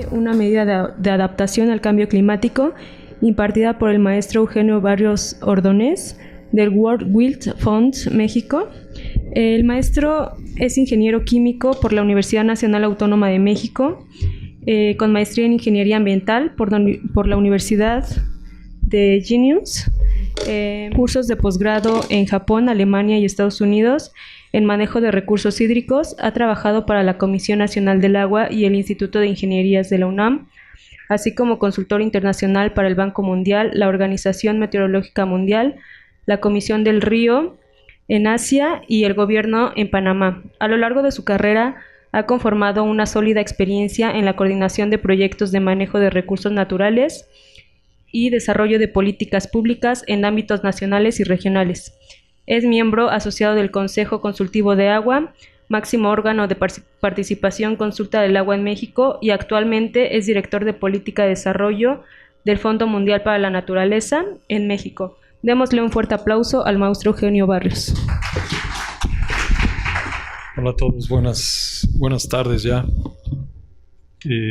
fue una medida de adaptación al cambio climático impartida por el maestro Eugenio Barrios Ordonez del World Wildlife Fund México. El maestro es ingeniero químico por la Universidad Nacional Autónoma de México, con maestría en ingeniería ambiental por la Universidad de Genius, cursos de posgrado en Japón, Alemania y Estados Unidos en manejo de recursos hídricos. Ha trabajado para la Comisión Nacional del Agua y el Instituto de Ingenierías de la UNAM, así como consultor internacional para el Banco Mundial, la Organización Meteorológica Mundial, la Comisión del Río en Asia y el gobierno en Panamá. A lo largo de su carrera ha conformado una sólida experiencia en la coordinación de proyectos de manejo de recursos naturales y desarrollo de políticas públicas en ámbitos nacionales y regionales. Es miembro asociado del Consejo Consultivo de Agua, máximo órgano de participación Consulta del Agua en México, y actualmente es director de Política de Desarrollo del Fondo Mundial para la Naturaleza en México. Démosle un fuerte aplauso al maestro Eugenio Barrios. Hola a todos, buenas tardes ya.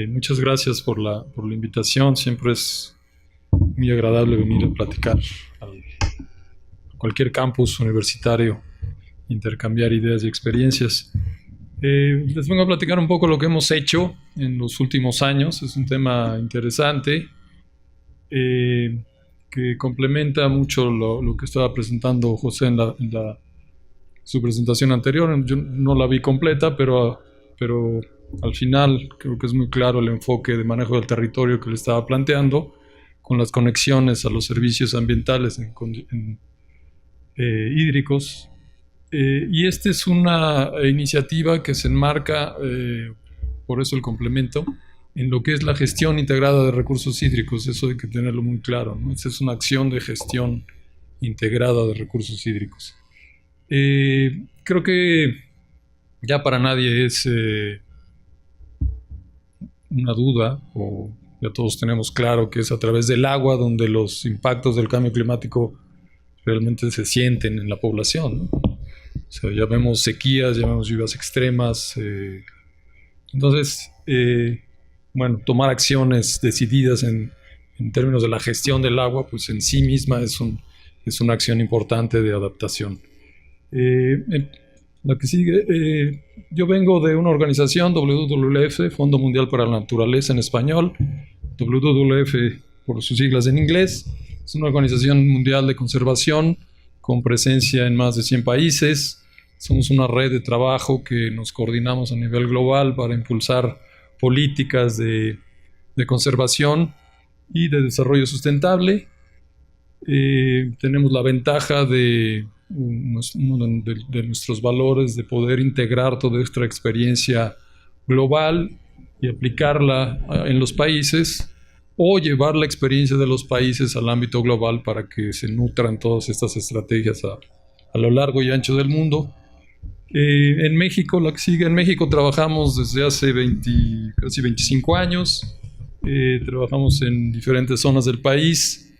Muchas gracias por la invitación. Siempre es muy agradable venir a platicar a cualquier campus universitario, intercambiar ideas y experiencias. Les vengo a platicar un poco lo que hemos hecho en los últimos años. Es un tema interesante que complementa mucho lo que estaba presentando José en su presentación anterior. Yo no la vi completa, pero al final creo que es muy claro el enfoque de manejo del territorio que le estaba planteando, con las conexiones a los servicios ambientales hídricos. Y esta es una iniciativa que se enmarca, por eso el complemento, en lo que es la gestión integrada de recursos hídricos. Eso hay que tenerlo muy claro, ¿no? Esta es una acción de gestión integrada de recursos hídricos. Creo que ya para nadie es una duda, o ya todos tenemos claro que es a través del agua donde los impactos del cambio climático realmente se sienten en la población, ¿no? O sea, ya vemos sequías, ya vemos lluvias extremas. Entonces, bueno, tomar acciones decididas en términos de la gestión del agua, pues en sí misma es una acción importante de adaptación. La que sigue, yo vengo de una organización, WWF, Fondo Mundial para la Naturaleza en español, WWF por sus siglas en inglés. Es una organización mundial de conservación con presencia en más de 100 países. Somos una red de trabajo que nos coordinamos a nivel global para impulsar políticas de conservación y de desarrollo sustentable. Tenemos la ventaja de uno de nuestros valores de poder integrar toda nuestra experiencia global y aplicarla en los países, o llevar la experiencia de los países al ámbito global para que se nutran todas estas estrategias a lo largo y ancho del mundo. En México, la que sigue, en México trabajamos desde hace casi 25 años. Trabajamos en diferentes zonas del país,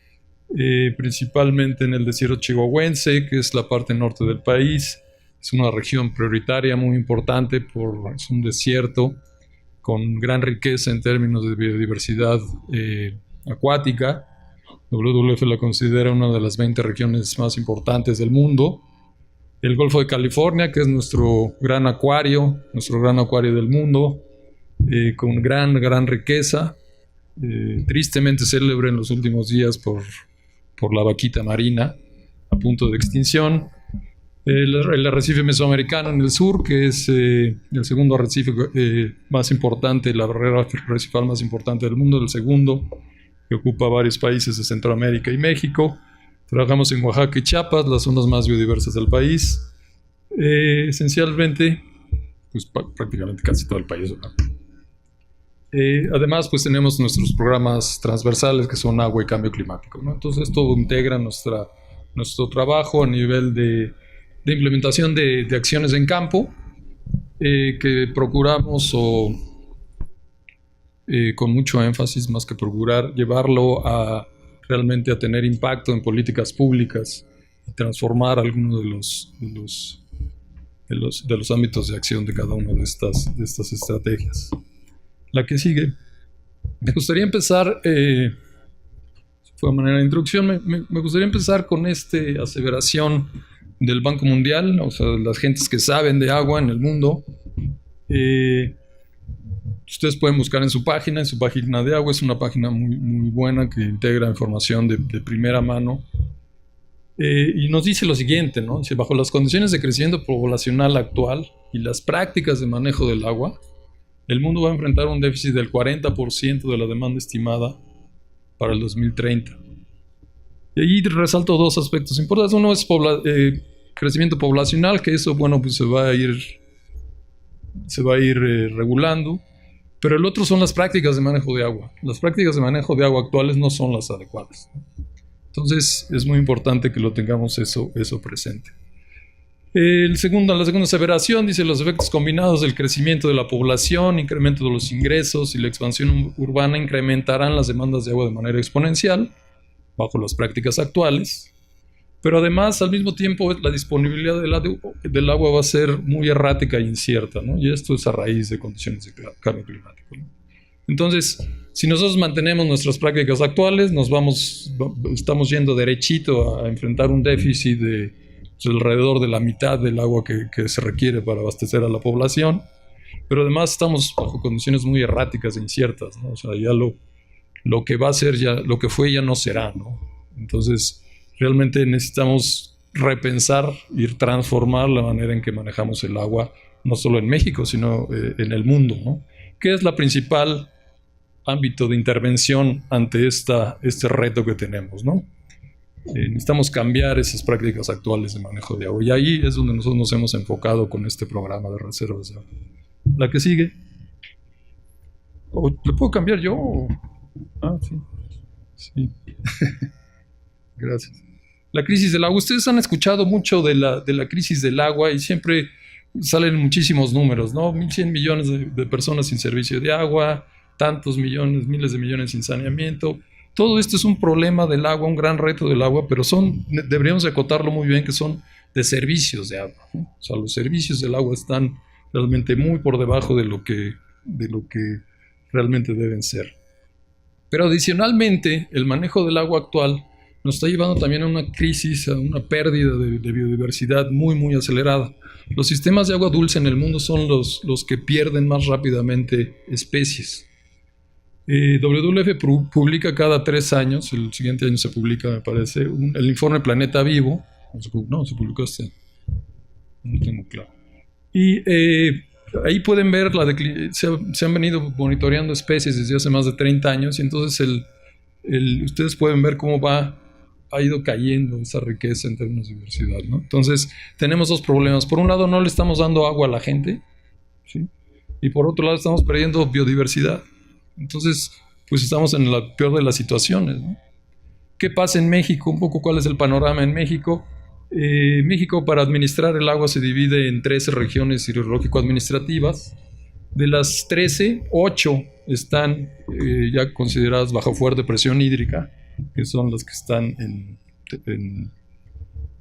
principalmente en el desierto chihuahuense, que es la parte norte del país. Es una región prioritaria muy importante, es un desierto con gran riqueza en términos de biodiversidad acuática. WWF la considera una de las 20 regiones más importantes del mundo. El Golfo de California, que es nuestro gran acuario del mundo, con gran riqueza, tristemente célebre en los últimos días por la vaquita marina, a punto de extinción. El arrecife mesoamericano en el sur, que es el segundo arrecife más importante, la barrera arrecifal más importante del mundo, el segundo, que ocupa varios países de Centroamérica y México. Trabajamos en Oaxaca y Chiapas, las zonas más biodiversas del país. Esencialmente, pues prácticamente casi todo el país, ¿verdad? Además, pues tenemos nuestros programas transversales que son agua y cambio climático, ¿no? Entonces, esto integra nuestro trabajo a nivel de implementación de acciones en campo, que procuramos, con mucho énfasis, más que procurar, llevarlo realmente a tener impacto en políticas públicas y transformar algunos de los ámbitos de acción de cada una de estas estrategias. La que sigue. Me gustaría empezar, fue a manera de introducción, me gustaría empezar con esta aseveración del Banco Mundial, o sea, las gentes que saben de agua en el mundo. Ustedes pueden buscar en su página de agua, es una página muy, muy buena que integra información de primera mano. Y nos dice lo siguiente, ¿no? Dice, bajo las condiciones de crecimiento poblacional actual y las prácticas de manejo del agua, el mundo va a enfrentar un déficit del 40% de la demanda estimada para el 2030. Y ahí resalto dos aspectos importantes. Uno es crecimiento poblacional, que eso, bueno, pues se va a ir regulando. Pero el otro son las prácticas de manejo de agua. Las prácticas de manejo de agua actuales no son las adecuadas. Entonces es muy importante que lo tengamos eso presente. La segunda aseveración dice: los efectos combinados del crecimiento de la población, incremento de los ingresos y la expansión urbana incrementarán las demandas de agua de manera exponencial bajo las prácticas actuales. Pero además, al mismo tiempo, la disponibilidad del agua va a ser muy errática e incierta, ¿no? Y esto es a raíz de condiciones de cambio climático, ¿no? Entonces, si nosotros mantenemos nuestras prácticas actuales, estamos yendo derechito a enfrentar un déficit de alrededor de la mitad del agua que se requiere para abastecer a la población. Pero además estamos bajo condiciones muy erráticas e inciertas, ¿no? O sea, ya lo que va a ser, lo que fue ya no será, ¿no? Entonces, realmente necesitamos repensar y transformar la manera en que manejamos el agua, no solo en México, sino en el mundo, ¿no? ¿Qué es la principal ámbito de intervención ante este reto que tenemos, ¿no? Necesitamos cambiar esas prácticas actuales de manejo de agua. Y ahí es donde nosotros nos hemos enfocado con este programa de reservas de agua. La que sigue. ¿Le puedo cambiar yo? Ah, sí. Sí. Gracias. La crisis del agua. Ustedes han escuchado mucho de la crisis del agua y siempre salen muchísimos números, ¿no? 1.100 millones de personas sin servicio de agua, tantos millones, miles de millones sin saneamiento. Todo esto es un problema del agua, un gran reto del agua, pero deberíamos acotarlo muy bien, que son de servicios de agua, ¿no? O sea, los servicios del agua están realmente muy por debajo de lo que realmente deben ser. Pero adicionalmente, el manejo del agua actual nos está llevando también a una crisis, a una pérdida de biodiversidad muy, muy acelerada. Los sistemas de agua dulce en el mundo son los que pierden más rápidamente especies. WWF publica cada 3 años, el siguiente año se publica, me parece, el informe Planeta Vivo. No, se publicó no tengo claro. Y ahí pueden ver, se han venido monitoreando especies desde hace más de 30 años, y entonces ustedes pueden ver cómo ha ido cayendo esa riqueza en términos de diversidad, ¿no? Entonces, tenemos dos problemas. Por un lado, no le estamos dando agua a la gente, ¿sí? Y por otro lado, estamos perdiendo biodiversidad. Entonces, pues estamos en la peor de las situaciones, ¿no? ¿Qué pasa en México? Un poco cuál es el panorama en México. México, para administrar el agua, se divide en 13 regiones hidrológico-administrativas. De las 13, 8 están ya consideradas bajo fuerte presión hídrica, que son las que están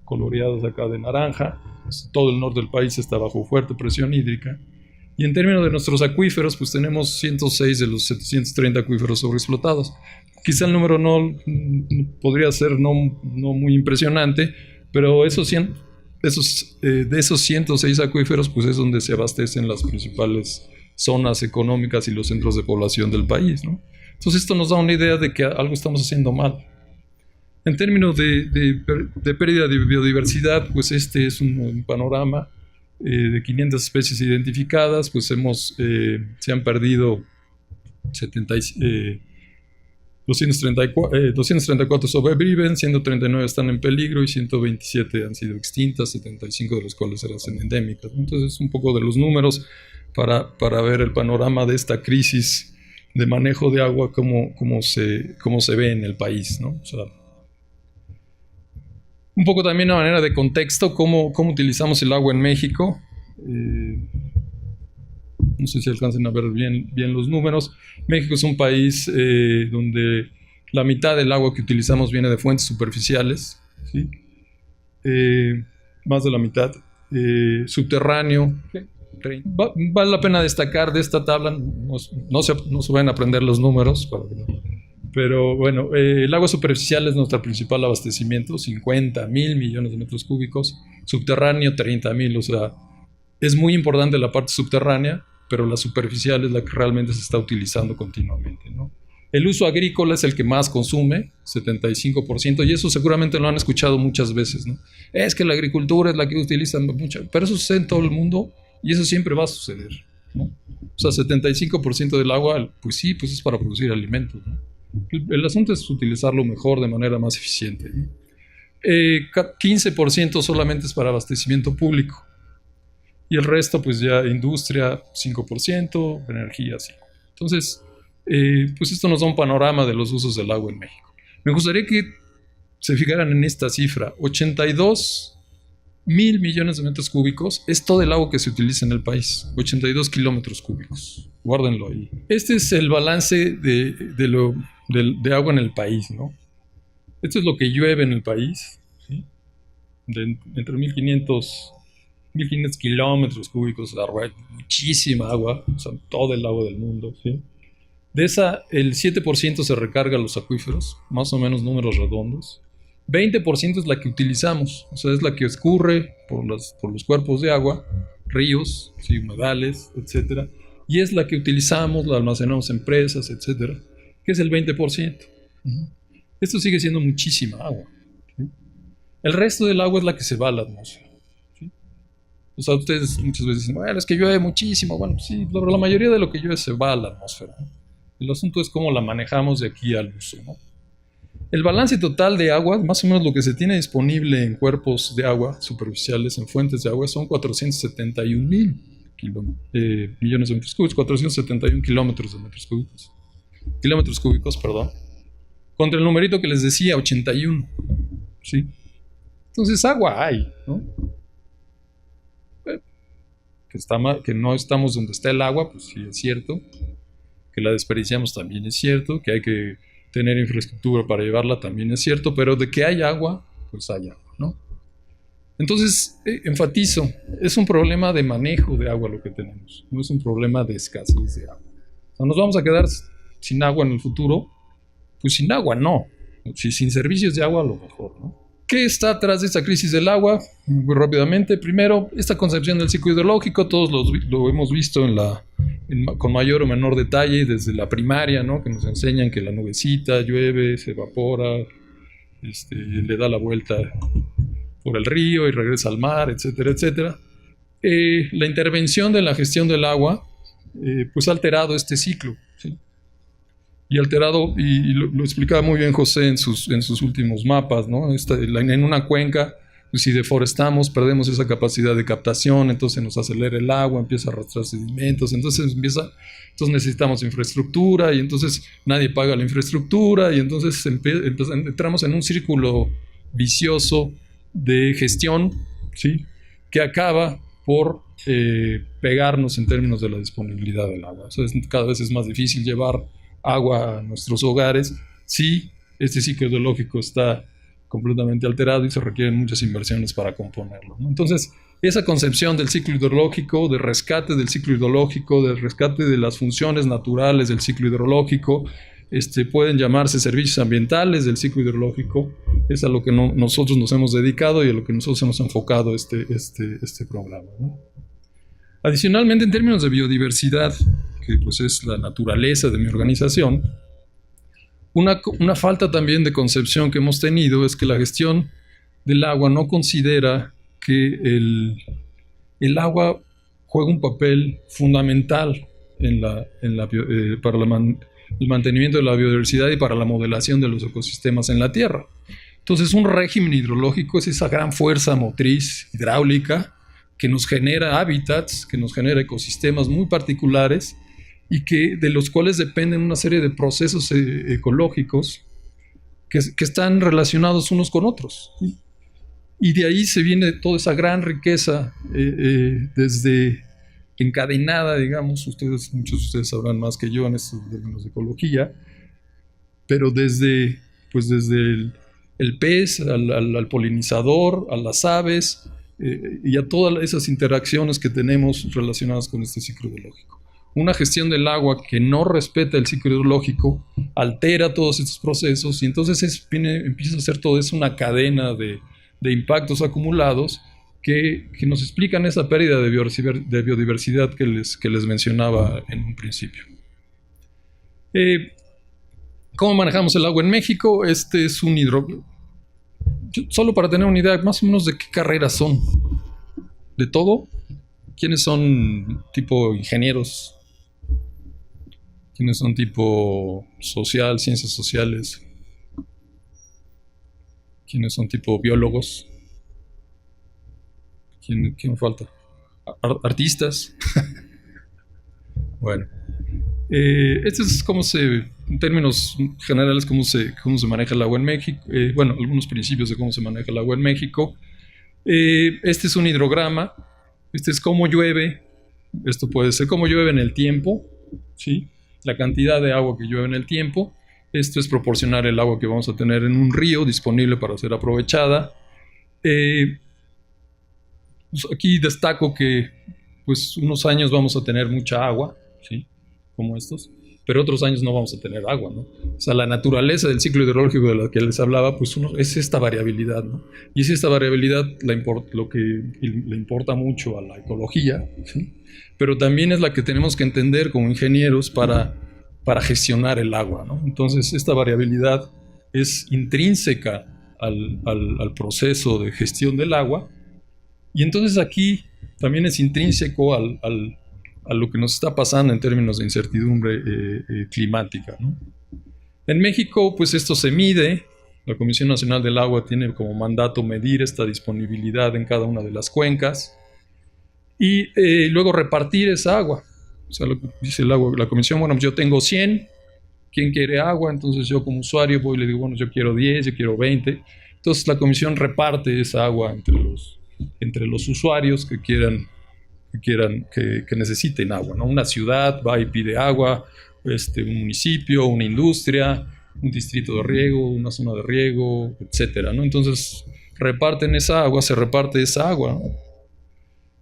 coloreadas acá de naranja. Todo el norte del país está bajo fuerte presión hídrica. Y en términos de nuestros acuíferos, pues tenemos 106 de los 730 acuíferos sobreexplotados. Quizá el número no podría ser no muy impresionante, pero de esos 106 acuíferos, pues es donde se abastecen las principales zonas económicas y los centros de población del país, ¿no? Entonces esto nos da una idea de que algo estamos haciendo mal. En términos de pérdida de biodiversidad, pues este es un panorama de 500 especies identificadas. Pues se han perdido 234 sobreviven, 139 están en peligro y 127 han sido extintas, 75 de los cuales eran endémicas. Entonces, un poco de los números para ver el panorama de esta crisis de manejo de agua, cómo se ve en el país, ¿no? O sea, un poco también una manera de contexto, cómo utilizamos el agua en México. No sé si alcancen a ver bien los números. México es un país donde la mitad del agua que utilizamos viene de fuentes superficiales, ¿sí? Más de la mitad. Subterráneo, Vale la pena destacar de esta tabla, no se van a aprender los números, pero bueno, el agua superficial es nuestro principal abastecimiento, 50,000 millones de metros cúbicos, subterráneo 30,000, o sea, es muy importante la parte subterránea, pero la superficial es la que realmente se está utilizando continuamente, ¿no? El uso agrícola es el que más consume, 75%, y eso seguramente lo han escuchado muchas veces, ¿no? Es que la agricultura es la que utilizan mucho, pero eso sucede en todo el mundo y eso siempre va a suceder, ¿no? O sea, 75% del agua, pues sí, pues es para producir alimentos, ¿no? El asunto es utilizarlo mejor de manera más eficiente, ¿no? 15% solamente es para abastecimiento público y el resto pues ya industria 5%, energía 5%. Entonces, pues esto nos da un panorama de los usos del agua en México. Me gustaría que se fijaran en esta cifra, 82,000 millones de metros cúbicos es todo el agua que se utiliza en el país, 82 kilómetros cúbicos, guárdenlo ahí. Este es el balance de agua en el país, ¿no? Esto es lo que llueve en el país, ¿sí? Entre 1,500 kilómetros cúbicos de agua, muchísima agua, o sea, todo el agua del mundo, ¿sí? De esa, el 7% se recarga a los acuíferos, más o menos números redondos. 20% es la que utilizamos, o sea, es la que escurre por los cuerpos de agua, ríos, ¿sí? Humedales, etc. Y es la que utilizamos, la almacenamos en presas, etc., que es el 20%. Esto sigue siendo muchísima agua, ¿sí? El resto del agua es la que se va a la atmósfera, ¿sí? O sea, ustedes muchas veces dicen, bueno, es que llueve muchísimo. Bueno, sí, pero la mayoría de lo que llueve se va a la atmósfera, ¿no? El asunto es cómo la manejamos de aquí al uso, ¿no? El balance total de agua, más o menos lo que se tiene disponible en cuerpos de agua superficiales, en fuentes de agua, son 471,000 millones de metros cúbicos, 471 kilómetros cúbicos, perdón, contra el numerito que les decía, 81, ¿sí? Entonces agua hay, ¿no? Que no estamos donde está el agua, pues sí es cierto. Que la desperdiciamos también es cierto, que hay que tener infraestructura para llevarla también es cierto, pero de que hay agua, pues hay agua, ¿no? Entonces, enfatizo, es un problema de manejo de agua lo que tenemos, no es un problema de escasez de agua. O sea, nos vamos a quedar sin agua en el futuro, pues sin agua no, sin servicios de agua a lo mejor, ¿no? ¿Qué está atrás de esta crisis del agua? Muy rápidamente, primero, esta concepción del ciclo hidrológico, todos lo hemos visto con mayor o menor detalle desde la primaria, ¿no? Que nos enseñan que la nubecita llueve, se evapora, le da la vuelta por el río y regresa al mar, etcétera, etcétera. La intervención de la gestión del agua pues ha alterado este ciclo, ¿sí? Y alterado, y lo explicaba muy bien José en sus últimos mapas, ¿no? En una cuenca, pues si deforestamos, perdemos esa capacidad de captación, entonces nos acelera el agua, empieza a arrastrar sedimentos, entonces necesitamos infraestructura, y entonces nadie paga la infraestructura, y entonces entramos en un círculo vicioso de gestión, ¿sí? Que acaba por pegarnos en términos de la disponibilidad del agua. O sea, cada vez es más difícil llevar agua a nuestros hogares si este ciclo hidrológico está completamente alterado y se requieren muchas inversiones para componerlo, ¿no? Entonces, esa concepción del ciclo hidrológico, de rescate del ciclo hidrológico, de rescate de las funciones naturales del ciclo hidrológico, pueden llamarse servicios ambientales del ciclo hidrológico, es a lo que nosotros nos hemos dedicado y a lo que nosotros hemos enfocado este programa, ¿no? Adicionalmente, en términos de biodiversidad, que pues es la naturaleza de mi organización, una falta también de concepción que hemos tenido es que la gestión del agua no considera que el agua juega un papel fundamental para el mantenimiento de la biodiversidad y para la modelación de los ecosistemas en la Tierra. Entonces, un régimen hidrológico es esa gran fuerza motriz hidráulica que nos genera hábitats, que nos genera ecosistemas muy particulares y de los cuales dependen una serie de procesos ecológicos que están relacionados unos con otros, ¿sí? Y de ahí se viene toda esa gran riqueza desde encadenada, digamos, muchos de ustedes sabrán más que yo en estos términos de ecología, pero desde el pez, al polinizador, a las aves, y a todas esas interacciones que tenemos relacionadas con este ciclo hidrológico. Una gestión del agua que no respeta el ciclo hidrológico altera todos estos procesos y entonces empieza a ser todo eso una cadena de impactos acumulados que nos explican esa pérdida de biodiversidad que les mencionaba en un principio. ¿Cómo manejamos el agua en México? Este es un solo para tener una idea más o menos de qué carreras son. ¿De todo? ¿Quiénes son tipo ingenieros? ¿Quiénes son tipo social, ciencias sociales? ¿Quiénes son tipo biólogos? ¿Quién falta? ¿Artistas? Bueno. Este es en términos generales, cómo se maneja el agua en México. Bueno, algunos principios de cómo se maneja el agua en México. Este es un hidrograma. Este es cómo llueve. Esto puede ser cómo llueve en el tiempo, ¿sí? La cantidad de agua que llueve en el tiempo. Esto es proporcionar el agua que vamos a tener en un río disponible para ser aprovechada. Pues aquí destaco que pues unos años vamos a tener mucha agua, ¿sí? Como estos, pero otros años no vamos a tener agua, ¿no? O sea, la naturaleza del ciclo hidrológico de la que les hablaba, pues es esta variabilidad, ¿no? Y es esta variabilidad lo que le importa mucho a la ecología, ¿sí? Pero también es la que tenemos que entender como ingenieros para gestionar el agua, ¿no? Entonces, esta variabilidad es intrínseca al proceso de gestión del agua. Y entonces aquí también es intrínseco a lo que nos está pasando en términos de incertidumbre climática, ¿no? En México, pues esto se mide. La Comisión Nacional del Agua tiene como mandato medir esta disponibilidad en cada una de las cuencas y luego repartir esa agua. O sea, dice la Comisión, bueno, yo tengo 100, ¿quién quiere agua? Entonces yo como usuario voy y le digo, bueno, yo quiero 10, yo quiero 20. Entonces la Comisión reparte esa agua entre los usuarios que necesiten agua, ¿no? Una ciudad va y pide agua, un municipio, una industria, un distrito de riego, una zona de riego, etcétera, ¿no? Entonces se reparte esa agua, ¿no?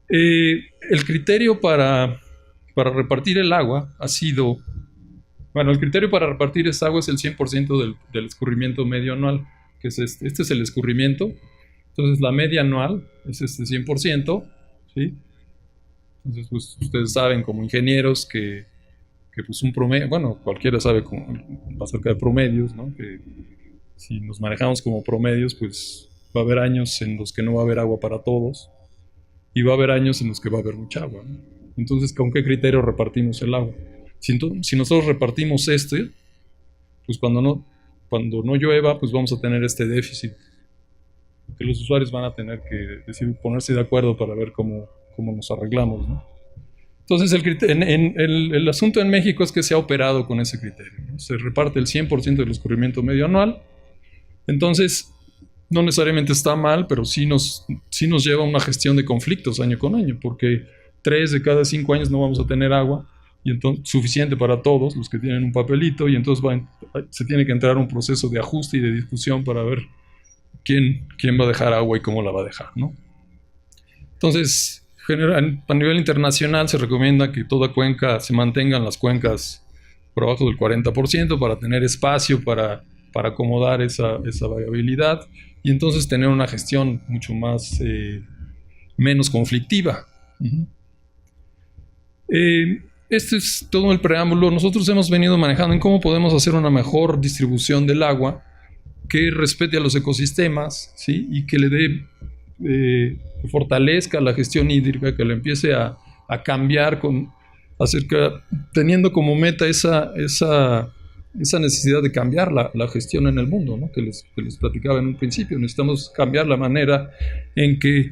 El criterio para repartir el agua ha sido, bueno, el criterio para repartir esa agua es el 100% del escurrimiento medio anual, que es este es el escurrimiento. Entonces la media anual es este 100%, ¿sí? Entonces pues, ustedes saben como ingenieros que pues un promedio, bueno, cualquiera sabe acerca de promedios, ¿no? Que si nos manejamos como promedios, pues va a haber años en los que no va a haber agua para todos y va a haber años en los que va a haber mucha agua, ¿no? Entonces, ¿con qué criterio repartimos el agua? Si nosotros repartimos pues cuando no llueva, pues vamos a tener este déficit que los usuarios van a tener que ponerse de acuerdo para ver cómo nos arreglamos, ¿no? Entonces, el asunto en México es que se ha operado con ese criterio, ¿no? Se reparte el 100% del escurrimiento medio anual. Entonces, no necesariamente está mal, pero sí nos lleva a una gestión de conflictos año con año, porque 3 de cada 5 años no vamos a tener agua, y entonces suficiente para todos los que tienen un papelito, y entonces se tiene que entrar a un proceso de ajuste y de discusión para ver quién va a dejar agua y cómo la va a dejar, ¿no? Entonces, a nivel internacional se recomienda que toda cuenca se mantengan las cuencas por abajo del 40% para tener espacio para acomodar esa variabilidad y entonces tener una gestión mucho más menos conflictiva. Este es todo el preámbulo. Nosotros hemos venido manejando en cómo podemos hacer una mejor distribución del agua que respete a los ecosistemas, ¿sí? Y que le dé, que fortalezca la gestión hídrica, que le empiece a cambiar teniendo como meta esa necesidad de cambiar la gestión en el mundo, ¿no? que les platicaba en un principio. Necesitamos cambiar la manera en que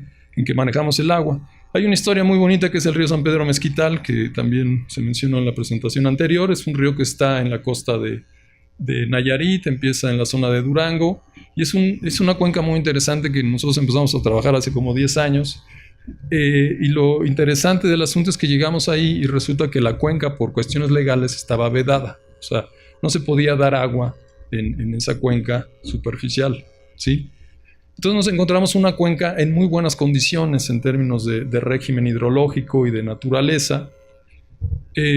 manejamos el agua. Hay una historia muy bonita que es el río San Pedro Mezquital, que también se mencionó en la presentación anterior. Es un río que está en la costa de Nayarit, empieza en la zona de Durango, y es una cuenca muy interesante que nosotros empezamos a trabajar hace como 10 años. Y lo interesante del asunto es que llegamos ahí y resulta que la cuenca, por cuestiones legales, estaba vedada. O sea, no se podía dar agua en esa cuenca superficial, ¿sí? Entonces nos encontramos una cuenca en muy buenas condiciones en términos de régimen hidrológico y de naturaleza,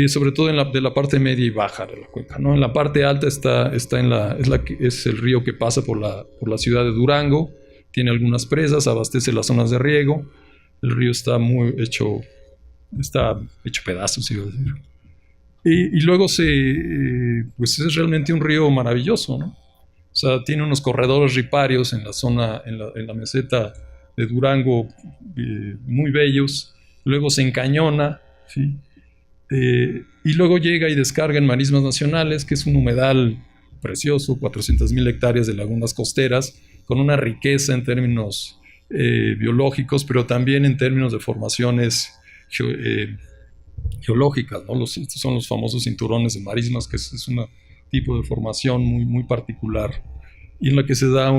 sobre todo de la parte media y baja de la cuenca, ¿no? En la parte alta es el río que pasa por la ciudad de Durango, tiene algunas presas, abastece las zonas de riego, el río está hecho pedazos, iba a decir. Y luego pues es realmente un río maravilloso, ¿no? O sea, tiene unos corredores riparios en la zona, en la meseta de Durango, muy bellos. Luego se encañona, ¿sí? Y luego llega y descarga en marismas nacionales, que es un humedal precioso, 400,000 hectáreas de lagunas costeras, con una riqueza en términos biológicos, pero también en términos de formaciones geológicas, ¿no? Estos son los famosos cinturones de marismas, que es un tipo de formación muy, muy particular, y en la que se da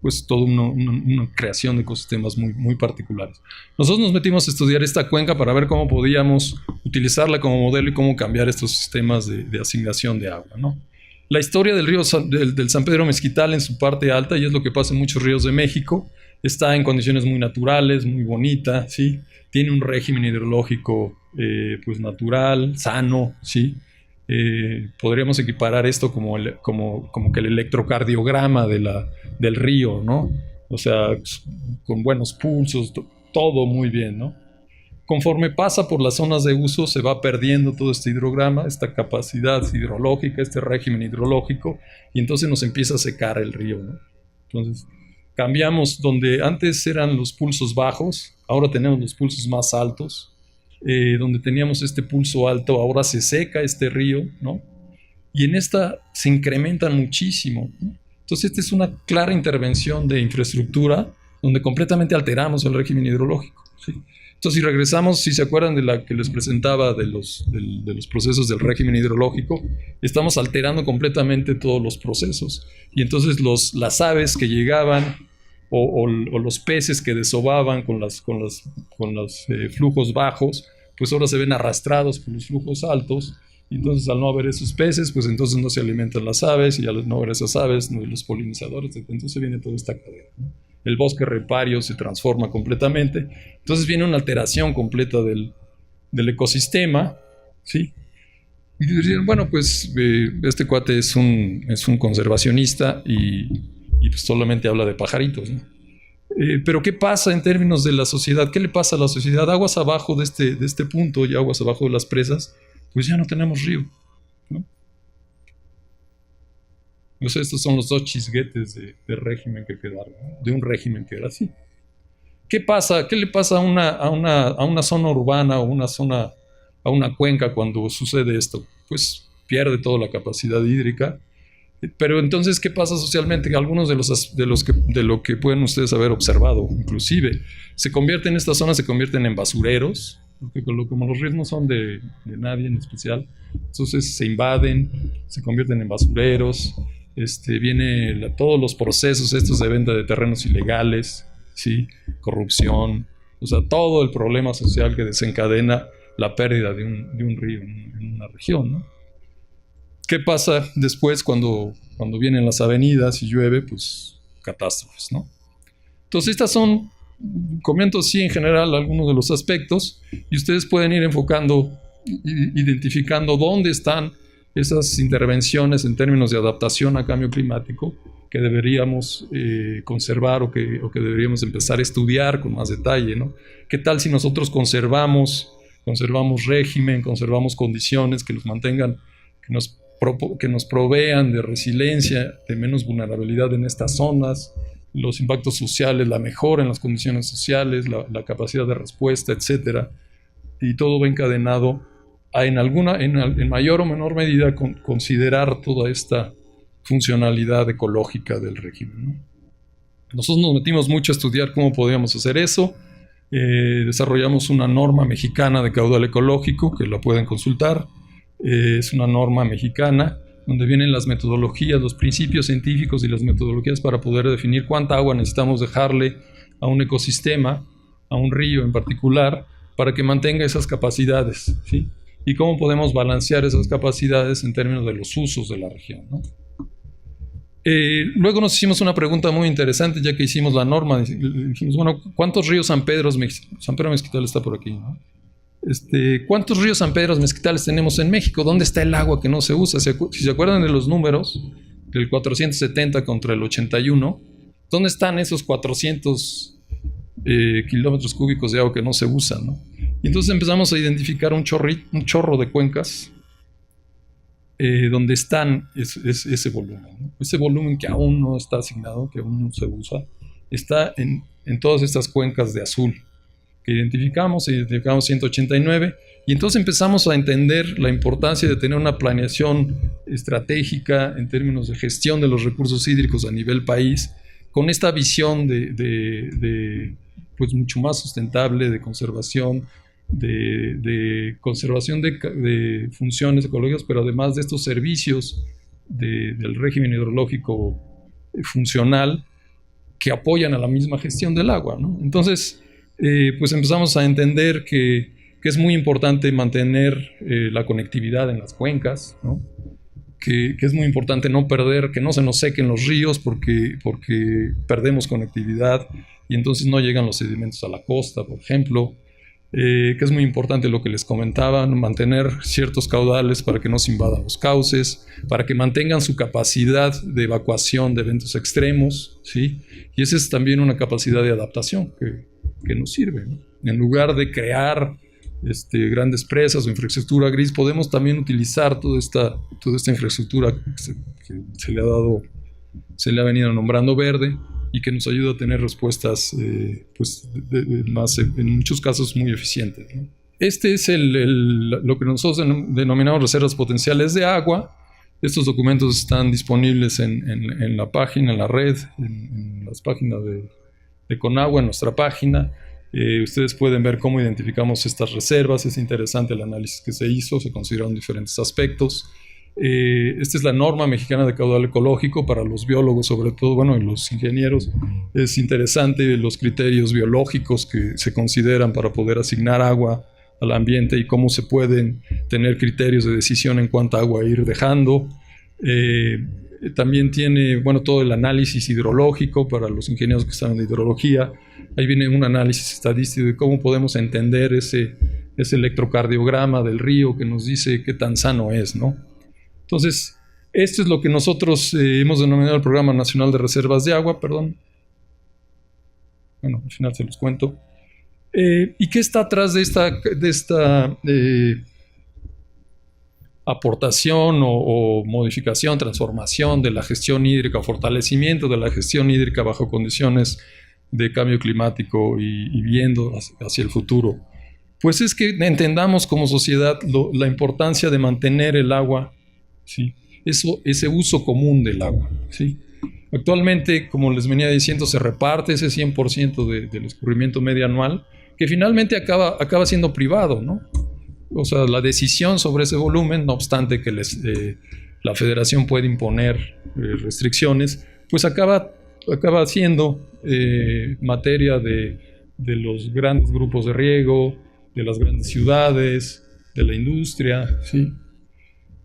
pues toda una creación de ecosistemas muy, muy particulares. Nosotros nos metimos a estudiar esta cuenca para ver cómo podíamos utilizarla como modelo y cómo cambiar estos sistemas de asignación de agua, ¿no? La historia del río del San Pedro Mezquital en su parte alta, y es lo que pasa en muchos ríos de México, está en condiciones muy naturales, muy bonita, ¿sí? Tiene un régimen hidrológico pues natural, sano, ¿sí? Podríamos equiparar esto como que el electrocardiograma del río, ¿no? O sea, con buenos pulsos, todo muy bien, ¿no? Conforme pasa por las zonas de uso, se va perdiendo todo este hidrograma, esta capacidad hidrológica, este régimen hidrológico, y entonces nos empieza a secar el río, ¿no? Entonces, cambiamos donde antes eran los pulsos bajos, ahora tenemos los pulsos más altos. Donde teníamos este pulso alto, ahora se seca este río, ¿no? Y en esta se incrementan muchísimo, ¿no? Entonces, esta es una clara intervención de infraestructura donde completamente alteramos el régimen hidrológico, ¿sí? Entonces, si regresamos, si se acuerdan de la que les presentaba de los procesos del régimen hidrológico, estamos alterando completamente todos los procesos. Y entonces las aves que llegaban o los peces que desovaban con los flujos bajos, pues ahora se ven arrastrados por los flujos altos. Y entonces, al no haber esos peces, pues entonces no se alimentan las aves, y al no haber esas aves, no hay los polinizadores, entonces viene toda esta cadena, ¿no? El bosque ripario se transforma completamente, entonces viene una alteración completa del ecosistema, ¿sí? Y dirían, bueno, pues este cuate es un conservacionista y pues solamente habla de pajaritos, ¿no? Pero ¿qué pasa en términos de la sociedad? ¿Qué le pasa a la sociedad? Aguas abajo de este punto y aguas abajo de las presas, pues ya no tenemos río, ¿no? O sea, estos son los dos chisguetes de régimen que quedaron, ¿no? De un régimen que era así. ¿Qué pasa? ¿Qué le pasa a una zona urbana o a una cuenca cuando sucede esto? Pues pierde toda la capacidad hídrica. Pero entonces, ¿qué pasa socialmente? Algunos de lo que pueden ustedes haber observado, inclusive, estas zonas se convierten en basureros, porque como los ríos no son de nadie en especial, entonces se invaden, se convierten en basureros, todos los procesos estos de venta de terrenos ilegales, ¿sí? Corrupción, o sea, todo el problema social que desencadena la pérdida de un río en una región, ¿no? ¿Qué pasa después cuando vienen las avenidas y llueve? Pues catástrofes, ¿no? Entonces comento así en general algunos de los aspectos, y ustedes pueden ir enfocando, identificando dónde están esas intervenciones en términos de adaptación a cambio climático que deberíamos conservar o que deberíamos empezar a estudiar con más detalle, ¿no? ¿Qué tal si nosotros conservamos régimen, conservamos condiciones que nos mantengan, que nos provean de resiliencia, de menos vulnerabilidad en estas zonas, los impactos sociales, la mejora en las condiciones sociales, la capacidad de respuesta, etcétera? Y todo va encadenado a en mayor o menor medida considerar toda esta funcionalidad ecológica del régimen, ¿no? Nosotros nos metimos mucho a estudiar cómo podíamos hacer eso. Desarrollamos una norma mexicana de caudal ecológico, que la pueden consultar. Es una norma mexicana donde vienen las metodologías, los principios científicos y las metodologías para poder definir cuánta agua necesitamos dejarle a un ecosistema, a un río en particular, para que mantenga esas capacidades, ¿sí? Y cómo podemos balancear esas capacidades en términos de los usos de la región, ¿no? Luego nos hicimos una pregunta muy interesante, ya que hicimos la norma. Dijimos, bueno, ¿cuántos ríos San Pedro Mezquital está por aquí, ¿no? ¿Cuántos ríos San Pedro Mezquitales tenemos en México? ¿Dónde está el agua que no se usa? Si se acuerdan de los números, del 470 contra el 81, ¿dónde están esos 400 kilómetros cúbicos de agua que no se usan, ¿no? Y entonces empezamos a identificar un chorro de cuencas donde están ese volumen, ¿no? Ese volumen que aún no está asignado, que aún no se usa, está en todas estas cuencas de azul que identificamos 189, y entonces empezamos a entender la importancia de tener una planeación estratégica en términos de gestión de los recursos hídricos a nivel país, con esta visión pues mucho más sustentable, de conservación, de conservación de funciones ecológicas, pero además de estos servicios del régimen hidrológico funcional que apoyan a la misma gestión del agua, ¿no? Entonces, pues empezamos a entender que es muy importante mantener la conectividad en las cuencas, ¿no? Que es muy importante no perder, que no se nos sequen los ríos porque perdemos conectividad y entonces no llegan los sedimentos a la costa, por ejemplo. Que es muy importante lo que les comentaba, mantener ciertos caudales para que no se invadan los cauces, para que mantengan su capacidad de evacuación de eventos extremos, ¿sí? Y esa es también una capacidad de adaptación que nos sirve, ¿no? En lugar de crear grandes presas o infraestructura gris, podemos también utilizar toda esta infraestructura que se le ha venido nombrando verde, y que nos ayuda a tener respuestas pues más, en muchos casos, muy eficientes, ¿no? Este es lo que nosotros denominamos reservas potenciales de agua. Estos documentos están disponibles en la página, en la red, en las páginas de Conagua, en nuestra página. Ustedes pueden ver cómo identificamos estas reservas. Es interesante el análisis que se hizo, se consideraron diferentes aspectos. Esta es la norma mexicana de caudal ecológico para los biólogos, sobre todo, bueno, y los ingenieros. Es interesante los criterios biológicos que se consideran para poder asignar agua al ambiente y cómo se pueden tener criterios de decisión en cuánta agua ir dejando. También tiene, bueno, todo el análisis hidrológico para los ingenieros que saben de hidrología. Ahí viene un análisis estadístico de cómo podemos entender ese electrocardiograma del río que nos dice qué tan sano es, ¿no? Entonces, esto es lo que nosotros hemos denominado el Programa Nacional de Reservas de Agua, perdón. Bueno, al final se los cuento. ¿Y qué está atrás de esta aportación o modificación, transformación de la gestión hídrica, fortalecimiento de la gestión hídrica bajo condiciones de cambio climático y viendo hacia el futuro? Pues es que entendamos como sociedad la importancia de mantener el agua, ¿sí? Ese uso común del agua, ¿sí? Actualmente, como les venía diciendo, se reparte ese 100% del escurrimiento medio anual, que finalmente acaba siendo privado, ¿no? O sea, la decisión sobre ese volumen, no obstante que la federación puede imponer restricciones, pues acaba siendo materia de los grandes grupos de riego, de las grandes ciudades, de la industria, ¿sí?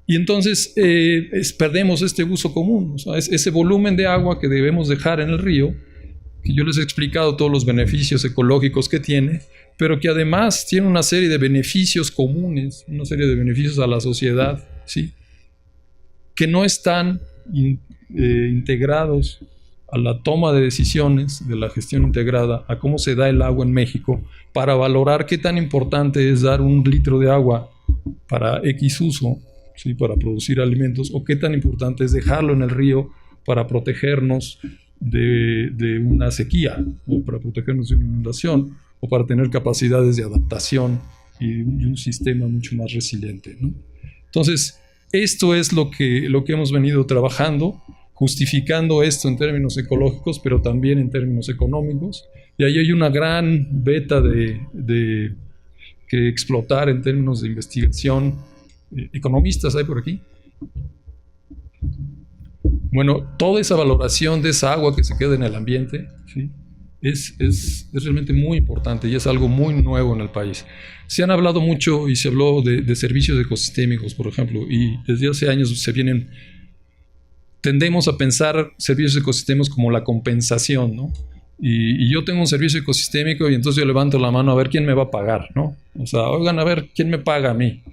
Y entonces perdemos este uso común, o sea, ese volumen de agua que debemos dejar en el río, que yo les he explicado todos los beneficios ecológicos que tiene, pero que además tiene una serie de beneficios comunes, una serie de beneficios a la sociedad, ¿sí? Que no están integrados a la toma de decisiones de la gestión integrada, a cómo se da el agua en México, para valorar qué tan importante es dar 1 litro de agua para X uso, ¿sí? Para producir alimentos, o qué tan importante es dejarlo en el río para protegernos de una sequía, o para protegernos de una inundación, o para tener capacidades de adaptación y un sistema mucho más resiliente, ¿no? Entonces, esto es lo que hemos venido trabajando, justificando esto en términos ecológicos, pero también en términos económicos. Y ahí hay una gran beta que explotar en términos de investigación. ¿Economistas hay por aquí? Bueno, toda esa valoración de esa agua que se queda en el ambiente, ¿sí? Es realmente muy importante y es algo muy nuevo en el país. Se han hablado mucho y se habló de servicios ecosistémicos, por ejemplo, y desde hace años se vienen tendemos a pensar servicios ecosistémicos como la compensación, ¿no? Y yo tengo un servicio ecosistémico y entonces yo levanto la mano a ver quién me va a pagar, ¿no? O sea, oigan, a ver quién me paga a mí.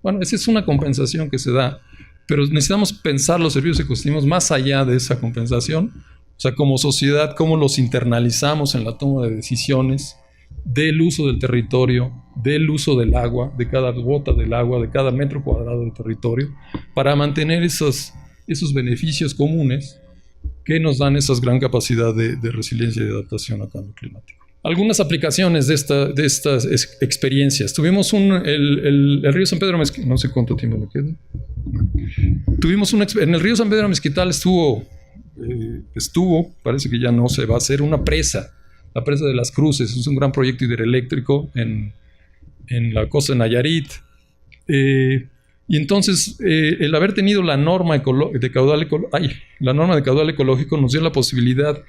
Bueno, esa es una compensación que se da, pero necesitamos pensar los servicios ecosistémicos más allá de esa compensación. O sea, como sociedad, cómo los internalizamos en la toma de decisiones del uso del territorio, del uso del agua, de cada gota del agua, de cada metro cuadrado del territorio, para mantener esos beneficios comunes que nos dan esa gran capacidad de resiliencia y de adaptación al cambio climático. Algunas aplicaciones de estas experiencias. Tuvimos el río San Pedro Mezquital, no sé cuánto tiempo me queda. En el río San Pedro Mezquital estuvo, parece que ya no se va a hacer, una presa, la presa de las Cruces. Es un gran proyecto hidroeléctrico en la costa de Nayarit. Y entonces, el haber tenido la norma de caudal ecológico nos dio la posibilidad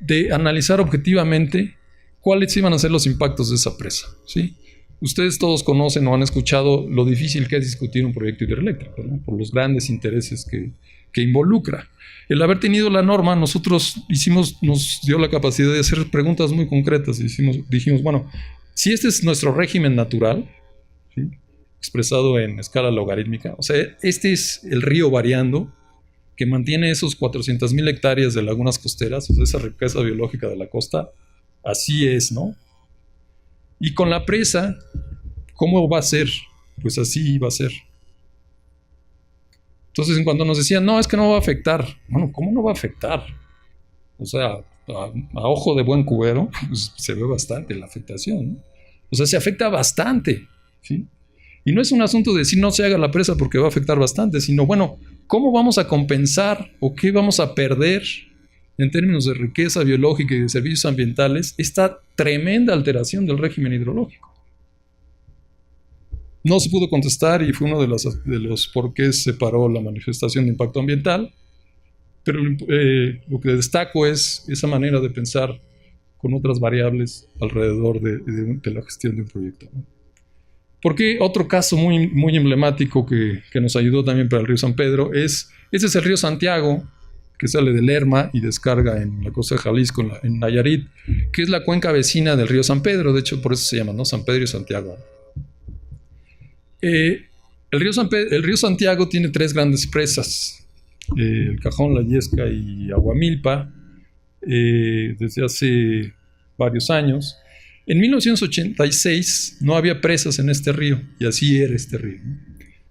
de analizar objetivamente cuáles iban a ser los impactos de esa presa, ¿sí? Ustedes todos conocen o han escuchado lo difícil que es discutir un proyecto hidroeléctrico, ¿no? Por los grandes intereses que involucra. El haber tenido la norma, nos dio la capacidad de hacer preguntas muy concretas. Dijimos, bueno, si este es nuestro régimen natural, ¿sí?, expresado en escala logarítmica, o sea, este es el río variando que mantiene esos 400,000 hectáreas de lagunas costeras, o sea, esa riqueza biológica de la costa, así es, ¿no? Y con la presa, ¿cómo va a ser? Pues así va a ser. Entonces, en cuanto nos decían, no, es que no va a afectar. Bueno, ¿cómo no va a afectar? O sea, a ojo de buen cubero, pues, se ve bastante la afectación, ¿no? O sea, se afecta bastante, ¿sí? Y no es un asunto de decir no se haga la presa porque va a afectar bastante, sino, bueno, ¿cómo vamos a compensar o qué vamos a perder en términos de riqueza biológica y de servicios ambientales esta tremenda alteración del régimen hidrológico? No se pudo contestar y fue uno de los por qué se paró la manifestación de impacto ambiental, pero lo que destaco es esa manera de pensar con otras variables alrededor de la gestión de un proyecto, ¿no? Porque otro caso muy, muy emblemático que nos ayudó también para el río San Pedro ese es el río Santiago, que sale de Lerma y descarga en la costa de Jalisco, en Nayarit, que es la cuenca vecina del río San Pedro. De hecho, por eso se llama, ¿no?, San Pedro y Santiago. El río Santiago tiene 3 grandes presas, el Cajón, La Yesca y Aguamilpa, desde hace varios años. En 1986 no había presas en este río, y así era este río, ¿no?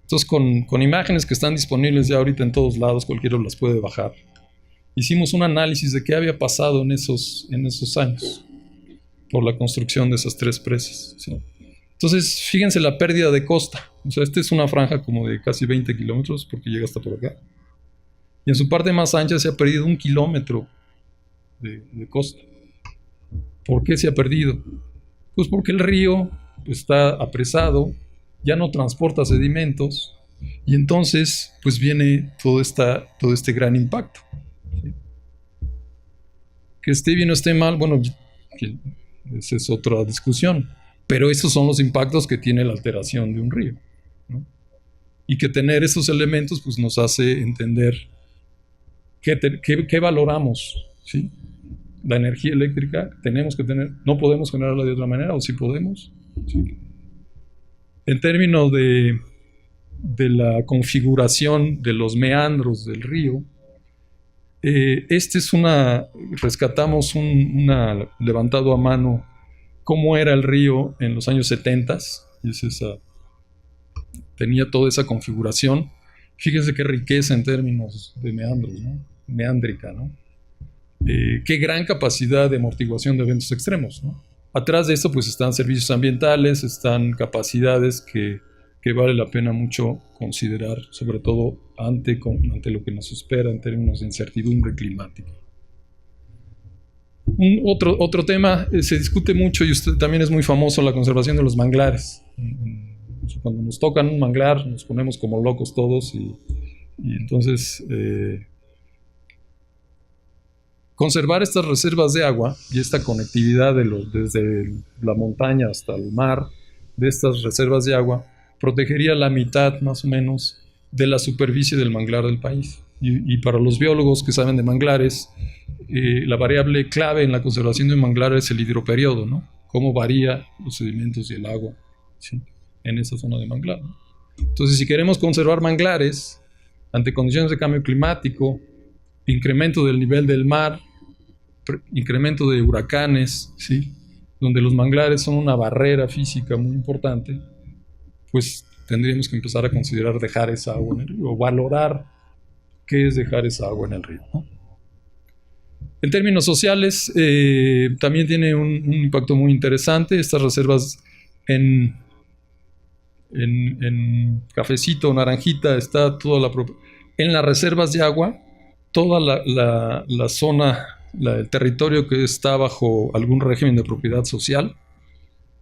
Entonces, con imágenes que están disponibles ya ahorita en todos lados, cualquiera las puede bajar, hicimos un análisis de qué había pasado en esos años por la construcción de esas 3 presas, ¿sí? Entonces, fíjense la pérdida de costa. O sea, esta es una franja como de casi 20 kilómetros porque llega hasta por acá. Y en su parte más ancha se ha perdido 1 kilómetro de costa. ¿Por qué se ha perdido? Pues porque el río está apresado, ya no transporta sedimentos y entonces pues viene todo este gran impacto, ¿sí? Que esté bien o esté mal, bueno, esa es otra discusión, pero esos son los impactos que tiene la alteración de un río, ¿no? Y que tener esos elementos pues nos hace entender qué valoramos, ¿sí? La energía eléctrica tenemos que tener, no podemos generarla de otra manera, o sí podemos, ¿sí? En términos de la configuración de los meandros del río, rescatamos levantado a mano cómo era el río en los años 70, y tenía toda esa configuración. Fíjense qué riqueza en términos de meandros, ¿no? Meándrica, ¿no? Qué gran capacidad de amortiguación de eventos extremos, ¿no? Atrás de esto pues están servicios ambientales, están capacidades que vale la pena mucho considerar, sobre todo ante lo que nos espera en términos de incertidumbre climática. Otro tema, se discute mucho y usted también es muy famoso, la conservación de los manglares. Cuando nos tocan un manglar nos ponemos como locos todos y entonces conservar estas reservas de agua y esta conectividad desde la montaña hasta el mar de estas reservas de agua protegería la mitad más o menos de la superficie del manglar del país. Y para los biólogos que saben de manglares, la variable clave en la conservación de un manglar es el hidroperiodo, ¿no? Cómo varía los sedimentos y el agua, ¿sí?, en esa zona de manglar, ¿no? Entonces, si queremos conservar manglares ante condiciones de cambio climático, incremento del nivel del mar, incremento de huracanes, ¿sí?, donde los manglares son una barrera física muy importante, pues tendríamos que empezar a considerar dejar esa agua en el río, o valorar qué es dejar esa agua en el río, ¿no? En términos sociales, también tiene un impacto muy interesante. Estas reservas en cafecito, naranjita, está toda en las reservas de agua, toda la zona, el territorio que está bajo algún régimen de propiedad social.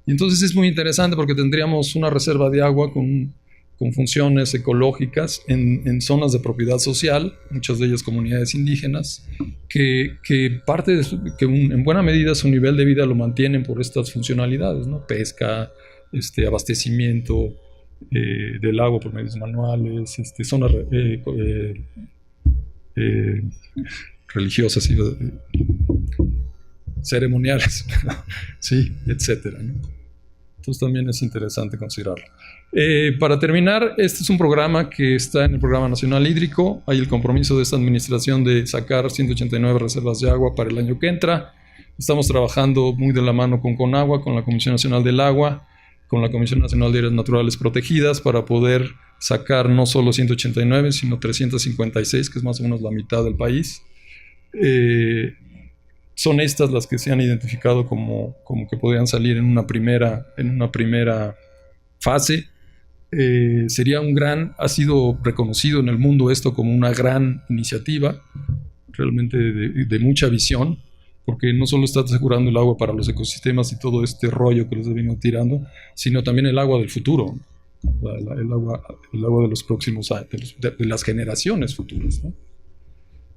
Y entonces es muy interesante porque tendríamos una reserva de agua con funciones ecológicas en zonas de propiedad social, muchas de ellas comunidades indígenas, que en buena medida su nivel de vida lo mantienen por estas funcionalidades, ¿no? Pesca, abastecimiento del agua por medios manuales, zonas religiosas, ceremoniales, sí, etcétera, ¿no? Entonces también es interesante considerarlo. Para terminar, este es un programa que está en el Programa Nacional Hídrico. Hay el compromiso de esta administración de sacar 189 reservas de agua para el año que entra. Estamos trabajando muy de la mano con CONAGUA, con la Comisión Nacional del Agua, con la Comisión Nacional de Áreas Naturales Protegidas, para poder sacar no solo 189, sino 356, que es más o menos la mitad del país. Son estas las que se han identificado como que podrían salir en una primera fase. Ha sido reconocido en el mundo esto como una gran iniciativa, realmente de mucha visión, porque no solo está asegurando el agua para los ecosistemas y todo este rollo que les he venido tirando, sino también el agua del futuro, el agua de los próximos años, de las generaciones futuras, ¿no?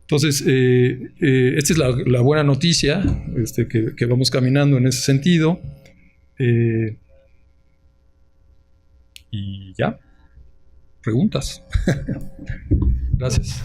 Entonces, esta es la buena noticia, que vamos caminando en ese sentido. Y ya, preguntas. Gracias.